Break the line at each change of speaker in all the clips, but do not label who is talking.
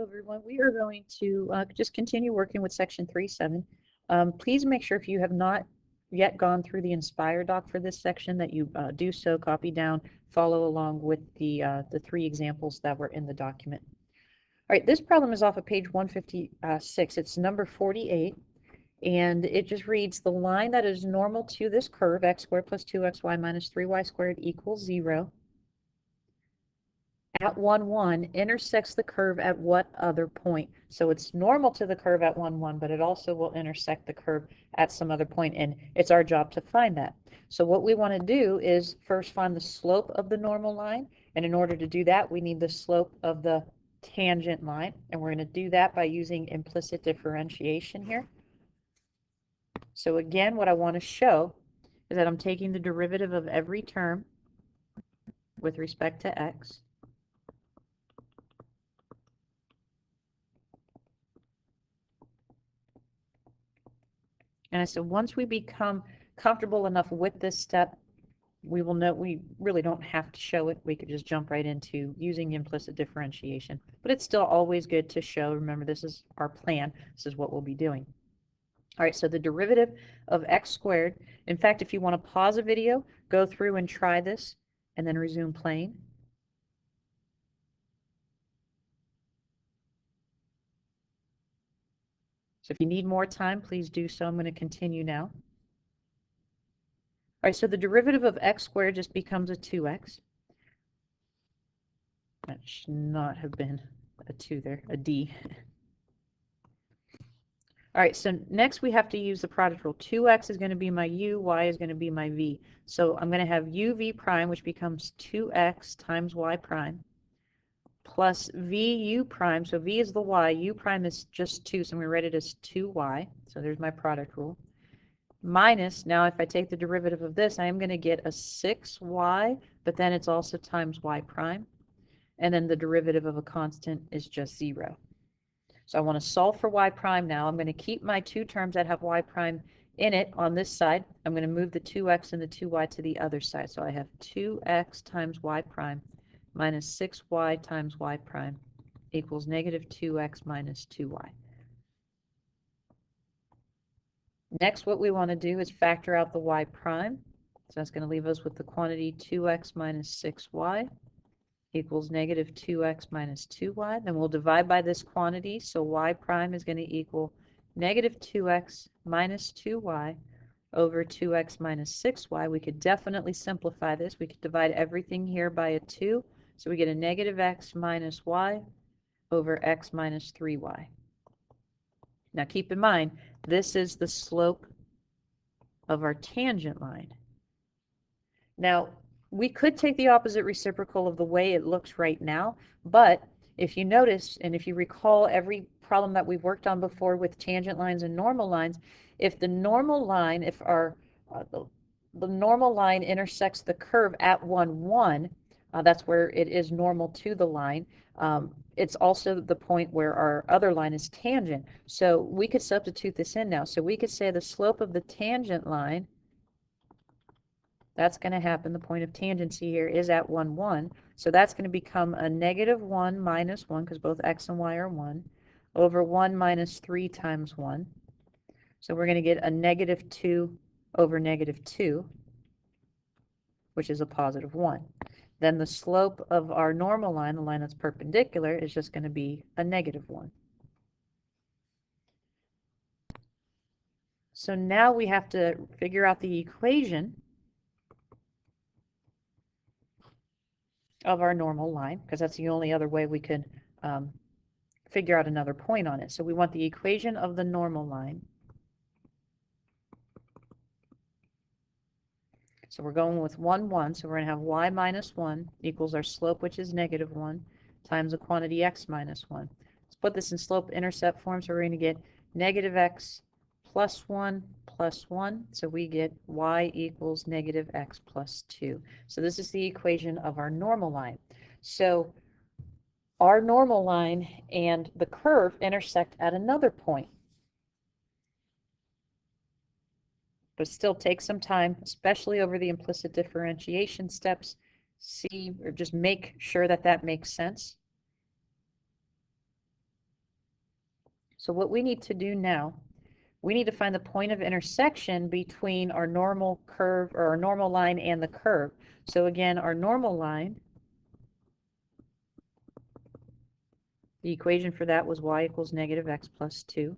everyone. We are going to just continue working with section 3.7. Please make sure if you have not yet gone through the Inspire doc for this section that you do so, copy down, follow along with the 3 examples that were in the document. All right, this problem is off of page 156. It's number 48, and it just reads, the line that is normal to this curve, x squared plus 2xy minus 3y squared equals 0, at 1, 1 intersects the curve at what other point? So it's normal to the curve at 1, 1, but it also will intersect the curve at some other point, and it's our job to find that. So what we want to do is first find the slope of the normal line, and in order to do that, we need the slope of the tangent line, and we're going to do that by using implicit differentiation here. So again, what I want to show is that I'm taking the derivative of every term with respect to x. And I said, once we become comfortable enough with this step, we will know we really don't have to show it. We could just jump right into using implicit differentiation. But it's still always good to show. Remember, this is our plan. This is what we'll be doing. All right, so the derivative of x squared. In fact, if you want to pause a video, go through and try this, and then resume playing. So if you need more time, please do so. I'm going to continue now. All right, so the derivative of x squared just becomes a 2x. That should not have been a 2 there, a d. All right, so next we have to use the product rule. 2x is going to be my u, y is going to be my v. So I'm going to have uv prime, which becomes 2x times y prime, plus vu prime. So v is the y, u prime is just 2, so I'm going to write it as 2y. So there's my product rule. Minus, now if I take the derivative of this, I am going to get a 6y, but then it's also times y prime. And then the derivative of a constant is just 0. So I want to solve for y prime now. I'm going to keep my 2 terms that have y prime in it on this side. I'm going to move the 2x and the 2y to the other side. So I have 2x times y prime minus 6y times y prime equals negative 2x minus 2y. Next, what we want to do is factor out the y prime. So that's going to leave us with the quantity 2x minus 6y equals negative 2x minus 2y. Then we'll divide by this quantity, so y prime is going to equal negative 2x minus 2y over 2x minus 6y. We could definitely simplify this. We could divide everything here by a 2, so we get a negative x minus y over x minus 3y. Now keep in mind, this is the slope of our tangent line. Now, we could take the opposite reciprocal of the way it looks right now, but if you notice, and if you recall every problem that we've worked on before with tangent lines and normal lines, if the normal line, if our the normal line intersects the curve at 1, 1, that's where it is normal to the line. It's also the point where our other line is tangent. So we could substitute this in now. So we could say the slope of the tangent line, that's going to happen, the point of tangency here is at 1, 1. So that's going to become a negative 1 minus 1, because both x and y are 1, over 1 minus 3 times 1. So we're going to get a negative 2 over negative 2, which is a positive 1. Then the slope of our normal line, the line that's perpendicular, is just going to be a negative 1. So now we have to figure out the equation of our normal line, because that's the only other way we could figure out another point on it. So we want the equation of the normal line. So we're going with 1, 1, so we're going to have y minus 1 equals our slope, which is negative 1, times the quantity x minus 1. Let's put this in slope-intercept form, so we're going to get negative x plus 1 plus 1, so we get y equals negative x plus 2. So this is the equation of our normal line. So our normal line and the curve intersect at another point. But still take some time, especially over the implicit differentiation steps. See, or just make sure that that makes sense. So what we need to do now, we need to find the point of intersection between our normal curve, or our normal line, and the curve. So again, our normal line, the equation for that was y equals negative x plus 2.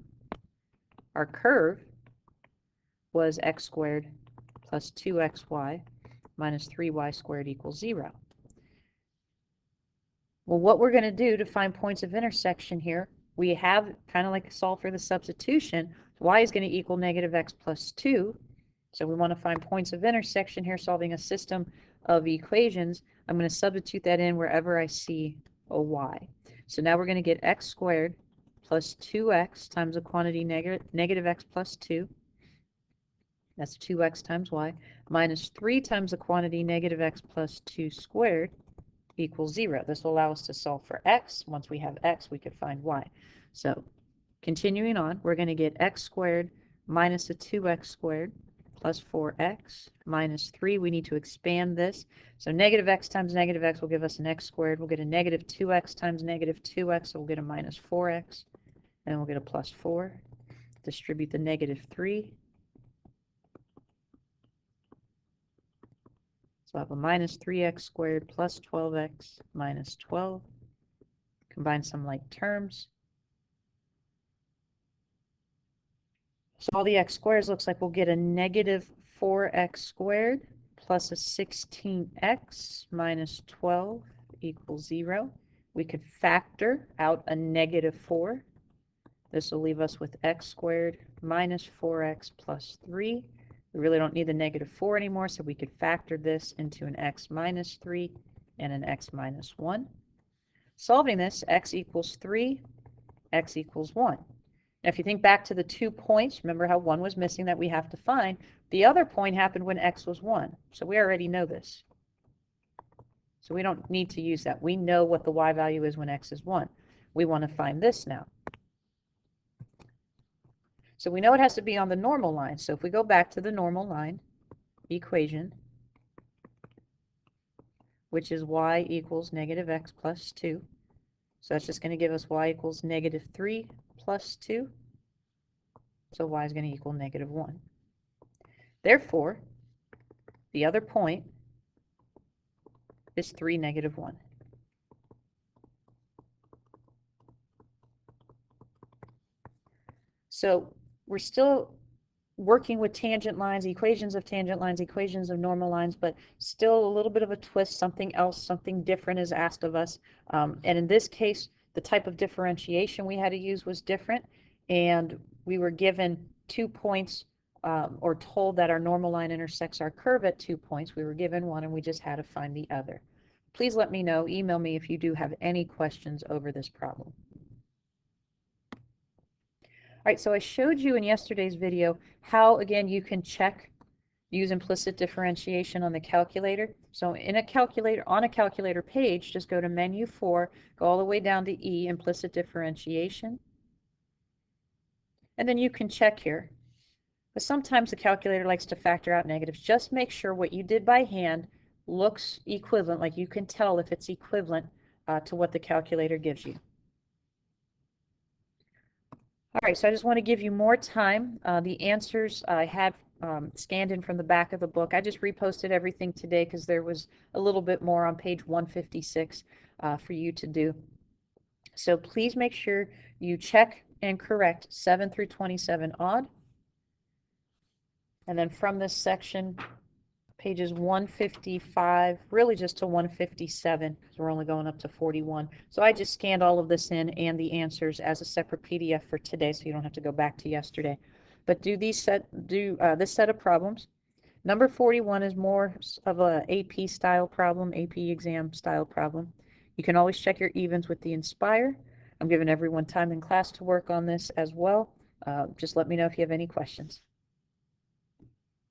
Our curve was x squared plus 2xy minus 3y squared equals 0. Well, what we're going to do to find points of intersection here, we have kind of like solve for the substitution. Y is going to equal negative x plus 2. So we want to find points of intersection here, solving a system of equations. I'm going to substitute that in wherever I see a y. So now we're going to get x squared plus 2x times the quantity negative x plus 2. That's 2x times y, minus 3 times the quantity negative x plus 2 squared equals 0. This will allow us to solve for x. Once we have x, we could find y. So continuing on, we're going to get x squared minus a 2x squared plus 4x minus 3. We need to expand this. So negative x times negative x will give us an x squared. We'll get a negative 2x times negative 2x, so we'll get a minus 4x. And then we'll get a plus 4. Distribute the negative 3. So I have a minus 3x squared plus 12x minus 12. Combine some like terms. So all the x squares looks like we'll get a negative 4x squared plus a 16x minus 12 equals 0. We could factor out a negative 4. This will leave us with x squared minus 4x plus 3. We really don't need the negative 4 anymore, so we could factor this into an x minus 3 and an x minus 1. Solving this, x equals 3, x equals 1. Now, if you think back to the 2 points, remember how 1 was missing that we have to find. The other point happened when x was 1, so we already know this. So we don't need to use that. We know what the y value is when x is 1. We want to find this now. So we know it has to be on the normal line. So if we go back to the normal line equation, which is y equals negative x plus 2. So that's just going to give us y equals negative 3 plus 2. So y is going to equal negative 1. Therefore, the other point is 3, negative 1. So we're still working with tangent lines, equations of tangent lines, equations of normal lines, but still a little bit of a twist, something else, something different is asked of us. And in this case, the type of differentiation we had to use was different, and we were given 2 points or told that our normal line intersects our curve at 2 points. We were given one, and we just had to find the other. Please let me know, email me if you do have any questions over this problem. All right, so I showed you in yesterday's video how, again, you can use implicit differentiation on the calculator. So in a calculator, on a calculator page, just go to menu 4, go all the way down to E, implicit differentiation. And then you can check here. But sometimes the calculator likes to factor out negatives. Just make sure what you did by hand looks equivalent, like you can tell if it's equivalent to what the calculator gives you. All right, so I just want to give you more time. The answers I had scanned in from the back of the book. I just reposted everything today because there was a little bit more on page 156 for you to do. So please make sure you check and correct 7 through 27 odd. And then from this section, pages 155, really just to 157, because we're only going up to 41. So I just scanned all of this in and the answers as a separate PDF for today, so you don't have to go back to yesterday. But do this set of problems. Number 41 is more of a AP style problem, AP exam style problem. You can always check your evens with the Inspire. I'm giving everyone time in class to work on this as well. Just let me know if you have any questions.